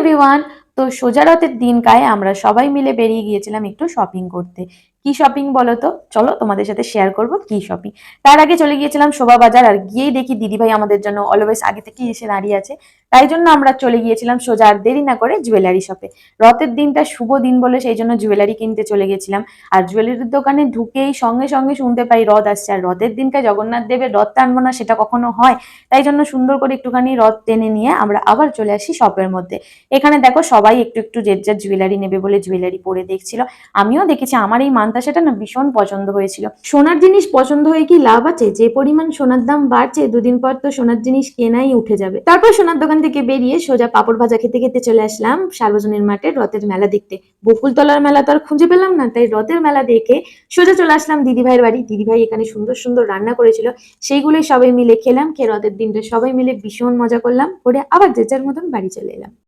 Everyone. তো সোজা রথের দিনটায় আমরা সবাই মিলে বেরিয়ে গিয়েছিলাম একটু শপিং করতে। কি শপিং বলো তো? চলো তোমাদের সাথে শেয়ার করব কি শপিং। তার আগে চলে গিয়েছিলাম শোভা বাজার, আর গিয়েই দেখি দিদিভাই আমাদের জন্য অলওয়েজ আগে থেকেই এসে দাঁড়িয়ে আছে। তাই জন্য আমরা চলে গিয়েছিলাম সোজা, আর দেরি না করে জুয়েলারি শপে। রথের দিনটা শুভ দিন বলে সেই জন্য জুয়েলারি কিনতে চলে গেছিলাম। আর জুয়েলারির দোকানে ঢুকেই সঙ্গে সঙ্গে শুনতে পাই রথ আসছে, আর রথের দিনকে জগন্নাথ দেবের রথ টানবো না সেটা কখনো হয়? তাই জন্য সুন্দর করে একটুখানি রথ টেনে নিয়ে আমরা আবার চলে আসি শপের মধ্যে। এখানে দেখো সবাই একটু একটু যে যার জুয়েলারি নেবে বলে জুয়েলারি পরে দেখছিল। আমিও দেখেছি, আমার এই মানতাসাটা না ভীষণ পছন্দ হয়েছিল। সোনার জিনিস পছন্দ হয়ে কি লাভ আছে? যে পরিমাণ সোনার দাম বাড়ছে, দুদিন পর তো সোনার জিনিস কেনাই উঠে যাবে। তারপর সোনার দোকান থেকে বেরিয়ে সোজা পাপড় ভাজা খেতে খেতে চলে আসলাম সার্বজনীন মাঠে রথের মেলা দেখতে। বকুলতলার মেলা তো আর খুঁজে পেলাম না, তাই রথের মেলা দেখে সোজা চলে আসলাম দিদিভাইয়ের বাড়ি। দিদিভাই এখানে সুন্দর সুন্দর রান্না করেছিল, সেইগুলোই সবাই মিলে খেলাম। খেয়ে রথের দিনটা সবাই মিলে ভীষণ মজা করলাম, করে আবার যে যার মতন বাড়ি চলে এলাম।